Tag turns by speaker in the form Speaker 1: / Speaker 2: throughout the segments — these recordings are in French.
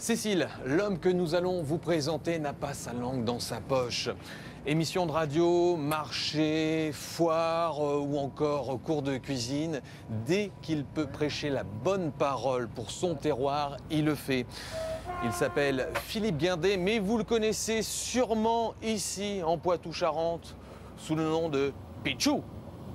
Speaker 1: Cécile, l'homme que nous allons vous présenter n'a pas sa langue dans sa poche. Émission de radio, marché, foire ou encore cours de cuisine, dès qu'il peut prêcher la bonne parole pour son terroir, il le fait. Il s'appelle Philippe Guindet, mais vous le connaissez sûrement ici, en Poitou-Charentes, sous le nom de Pichou.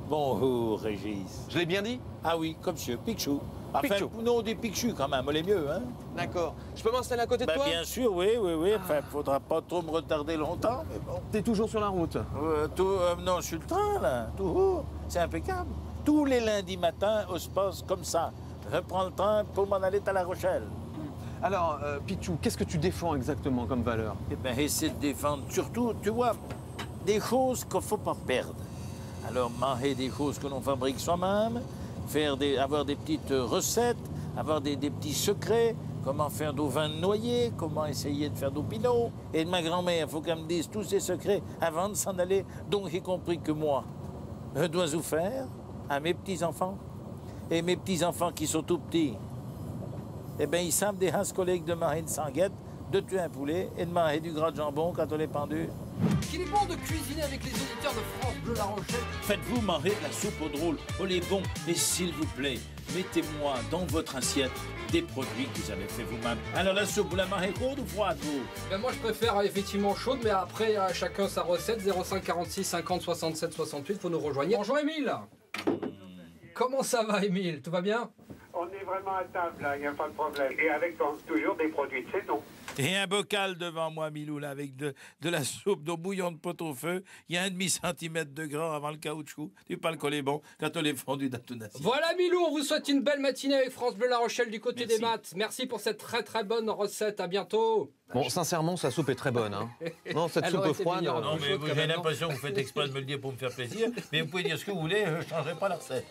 Speaker 2: Bonjour, Régis.
Speaker 1: Je l'ai bien dit?
Speaker 2: Ah oui, comme monsieur, Pichou. Enfin,
Speaker 1: Pichou.
Speaker 2: non, des Pichou quand même, on est mieux, hein?
Speaker 1: D'accord. Je peux m'installer à côté de toi?
Speaker 2: Bien sûr, oui. Enfin, faudra pas trop me retarder longtemps, mais bon.
Speaker 1: T'es toujours sur la route?
Speaker 2: Non, je suis le train, là, toujours. C'est impeccable. Tous les lundis matins, on se passe comme ça. Je prends le train pour m'en aller à La Rochelle.
Speaker 1: Alors, Pichou, qu'est-ce que tu défends exactement comme valeur?
Speaker 2: Eh bien, essayer de défendre surtout, tu vois, des choses qu'il ne faut pas perdre. Alors, manger des choses que l'on fabrique soi-même, avoir des petites recettes, avoir des petits secrets, comment faire du vin de noyer, comment essayer de faire du pinot. Et de ma grand-mère, il faut qu'elle me dise tous ces secrets avant de s'en aller. Donc, j'ai compris que moi, je dois vous faire à mes petits-enfants. Et mes petits-enfants qui sont tout petits, eh bien, ils savent des collègues de marine sanguette, de tuer un poulet et de manger du gras de jambon quand on est pendu.
Speaker 3: Qu'il est bon de cuisiner avec les auditeurs de France Bleu La Rochelle.
Speaker 2: Faites-vous manger de la soupe au drôle, au lait bon, et s'il vous plaît, mettez-moi dans votre assiette des produits que vous avez fait vous-même. Alors la soupe, vous la mangez chaude ou froide, vous?
Speaker 3: Ben moi je préfère effectivement chaude, mais après chacun sa recette. 05 46 50 67 68, faut nous rejoindre. Bonjour Émile. Comment ça va Émile? Tout va bien?
Speaker 4: On est vraiment à table, là, il n'y a pas de problème. Et avec toujours des produits de saison.
Speaker 2: Et un bocal devant moi, Milou, là, avec de la soupe d'eau bouillon de pot au feu. Il y a 1,5 centimètre de gras avant le caoutchouc. Tu pas le coller bon quand on est fondu dans ton assiette.
Speaker 3: Voilà Milou, on vous souhaite une belle matinée avec France Bleu La Rochelle du côté
Speaker 2: Merci.
Speaker 3: des maths. Merci pour cette très bonne recette, à bientôt.
Speaker 1: Bon, sincèrement, sa soupe est très bonne. Hein. Non, cette
Speaker 3: Elle
Speaker 1: soupe
Speaker 3: aurait été
Speaker 1: froide...
Speaker 3: meilleure.
Speaker 2: Non, mais
Speaker 3: chaude, quand
Speaker 2: j'ai
Speaker 3: même, non
Speaker 2: l'impression que vous faites exprès de me le dire pour me faire plaisir. Mais vous pouvez dire ce que vous voulez, je ne changerai pas la recette.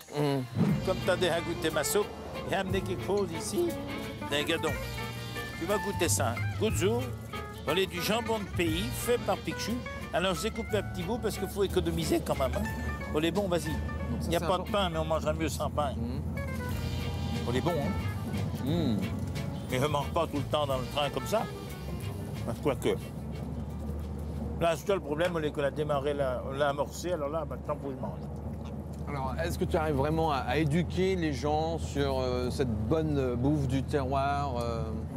Speaker 2: Comme tu as déjà goûté ma soupe, j'ai amené quelque chose ici, d'un gadon. Tu vas goûter ça. Goûte-jour, on est du jambon de pays fait par Pichou. Alors je découpe un petit bout parce qu'il faut économiser quand même. Hein. On est bon, vas-y. Il n'y a pas de pain, mais on mangera mieux sans pain. On est bon, hein. Mais je ne mange pas tout le temps dans le train comme ça. Quoique. Là, le seul problème, c'est qu'on a démarré, on l'a amorcé, alors là, maintenant, faut que je mange.
Speaker 1: Alors, est-ce que tu arrives vraiment à éduquer les gens sur cette bonne bouffe du terroir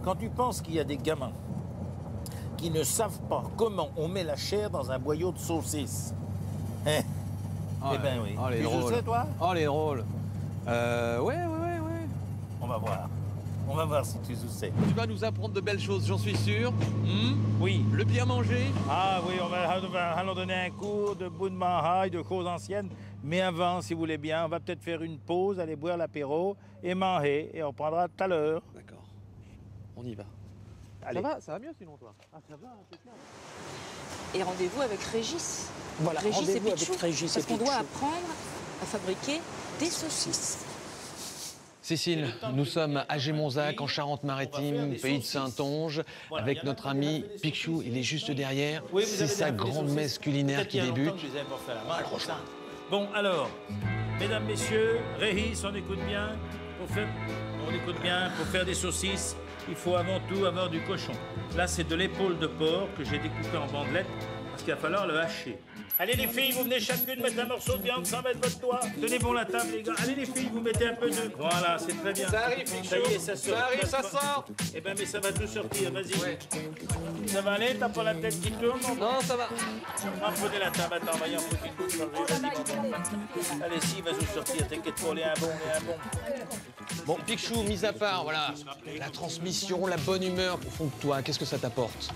Speaker 2: Quand tu penses qu'il y a des gamins qui ne savent pas comment on met la chair dans un boyau de saucisse, hein?
Speaker 1: Ah,
Speaker 2: Eh ben oui.
Speaker 1: Oh, les
Speaker 2: Tu
Speaker 1: drôles.
Speaker 2: sais, toi?
Speaker 1: Oh, les drôles. Ouais.
Speaker 2: On va voir. On va voir si tu sais.
Speaker 1: Tu vas nous apprendre de belles choses, j'en suis sûr.
Speaker 2: Oui.
Speaker 1: Le bien manger.
Speaker 2: Ah oui, on va leur donner un cours de bout de manhaille, de choses anciennes. Mais avant, si vous voulez bien, on va peut-être faire une pause, aller boire l'apéro et manger. Et on prendra tout à l'heure.
Speaker 1: D'accord. On y va.
Speaker 2: Allez.
Speaker 1: Ça va mieux sinon, toi?
Speaker 2: Ah, ça va, c'est clair.
Speaker 5: Et rendez-vous avec Régis.
Speaker 2: Voilà,
Speaker 5: Régis et
Speaker 2: rendez-vous
Speaker 5: Pichou.
Speaker 2: avec Régis et
Speaker 5: Parce qu'on doit
Speaker 2: Pichou.
Speaker 5: apprendre à fabriquer des saucisses.
Speaker 1: Cécile, nous sommes à Gémonzac, en Charente-Maritime, pays de Saintonge, avec notre ami Pichou. Il est juste derrière.
Speaker 2: Oui, vous
Speaker 1: C'est
Speaker 2: avez
Speaker 1: sa
Speaker 2: déjà fait des
Speaker 1: grande
Speaker 2: saucisses.
Speaker 1: messe culinaire
Speaker 2: Peut-être
Speaker 1: qui
Speaker 2: qu'il y a longtemps
Speaker 1: débute.
Speaker 2: que je les ai pas fait à la main, comme ça. Bon, alors, mesdames, messieurs, Régis, on écoute bien. On écoute bien, pour faire des saucisses, il faut avant tout avoir du cochon. Là, c'est de l'épaule de porc que j'ai découpé en bandelettes, parce qu'il va falloir le hacher. Allez les filles, vous venez chacune mettre un morceau de viande sans mettre votre doigt. Tenez bon la table les gars. Allez les filles, vous mettez un peu de... Voilà, c'est très bien.
Speaker 3: Ça arrive, Pichou.
Speaker 2: Ça y est, ça sort.
Speaker 3: Ça arrive, ça sort.
Speaker 2: Eh ben mais ça va tout sortir, vas-y.
Speaker 3: Ouais.
Speaker 2: Ça va aller, t'as pas la tête qui tourne?
Speaker 3: Non, ça va.
Speaker 2: Prenez la table, attends, voyons, faut qu'il coupe. Vas-y, maman. Allez, si, va vous sortir, t'inquiète pas, les un bon.
Speaker 1: Bon, Pichou, mis à part, voilà, la transmission, la bonne humeur au fond de toi, qu'est-ce que ça t'apporte?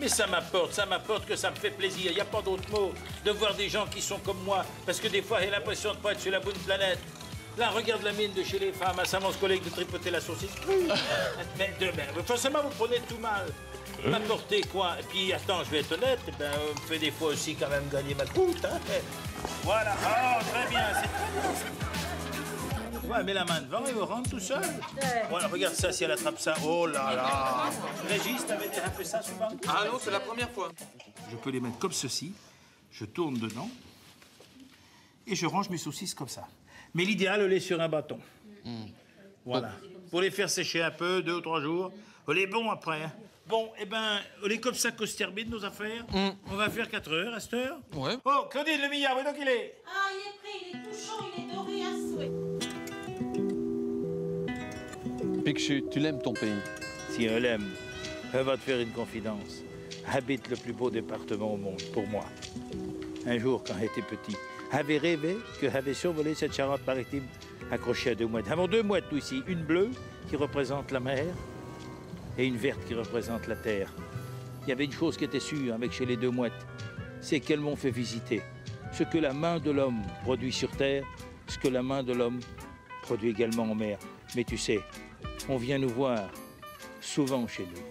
Speaker 2: Mais ça m'apporte que ça me fait plaisir. Il n'y a pas d'autre mot de voir des gens qui sont comme moi. Parce que des fois, j'ai l'impression de ne pas être sur la bonne planète. Là, regarde la mine de chez les femmes. À Savance collègue de tripoter la saucisse. Mais forcément, vous prenez tout mal. M'apporter quoi? Et puis, attends, je vais être honnête, on me fait des fois aussi quand même gagner ma croûte. Hein. Voilà. Oh, très bien, c'est très bien ça. Ouais, mets la main devant et vous rentre tout seul. Voilà, regarde ça, si elle attrape ça. Oh là là. Régis, t'avais déjà fait ça souvent?
Speaker 1: Ah non, c'est la première fois.
Speaker 2: Je peux les mettre comme ceci. Je tourne dedans. Et je range mes saucisses comme ça. Mais l'idéal, elle est sur un bâton. Voilà. pour les faire sécher un peu, 2 ou 3 jours. On est bon après. Hein. Bon, eh ben, on est comme ça qu'on se termine nos affaires. On va faire 4 heures à cette heure.
Speaker 1: Ouais.
Speaker 2: Oh, Claudine, le billard, où donc il est?
Speaker 6: Ah, il est prêt, il est tout chaud, il est doré à souhait.
Speaker 1: Picshu, tu l'aimes ton pays?
Speaker 2: Si on l'aime, elle va te faire une confidence. Habite le plus beau département au monde, pour moi. Un jour, quand j'étais petit, j'avais rêvé que j'avais survolé cette Charente-Maritime accrochée à 2 mouettes. Nous avons 2 mouettes, nous, ici. Une bleue, qui représente la mer, et une verte qui représente la terre. Il y avait une chose qui était sûre avec chez les 2 mouettes, c'est qu'elles m'ont fait visiter ce que la main de l'homme produit sur terre, ce que la main de l'homme produit également en mer. Mais tu sais, on vient nous voir souvent chez nous.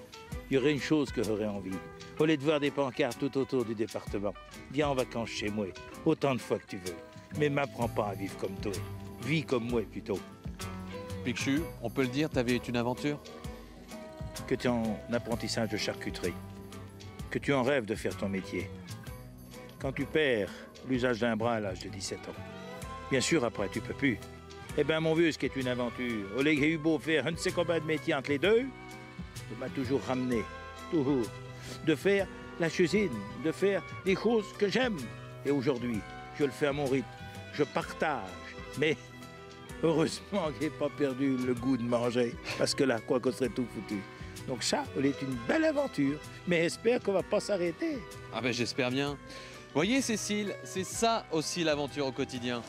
Speaker 2: Il y aurait une chose que j'aurais envie, au lieu de voir des pancartes tout autour du département. Viens en vacances chez moi, autant de fois que tu veux. Mais m'apprends pas à vivre comme toi. Vis comme moi plutôt.
Speaker 1: Picshu, on peut le dire, ta vie est une aventure?
Speaker 2: Que tu es en apprentissage de charcuterie, que tu en rêves de faire ton métier. Quand tu perds l'usage d'un bras à l'âge de 17 ans, bien sûr, après, tu peux plus. Eh bien, mon vieux, ce qui est une aventure, au lieu que j'ai eu beau faire je ne sais combien de métiers entre les deux, tu m'as toujours ramené, toujours, de faire la cuisine, de faire des choses que j'aime. Et aujourd'hui, je le fais à mon rythme, je partage, mais heureusement que j'ai pas perdu le goût de manger, parce que là, quoi qu'on serait tout foutu. Donc ça, c'est une belle aventure, mais j'espère qu'on va pas s'arrêter.
Speaker 1: Ah ben j'espère bien. Voyez Cécile, c'est ça aussi l'aventure au quotidien.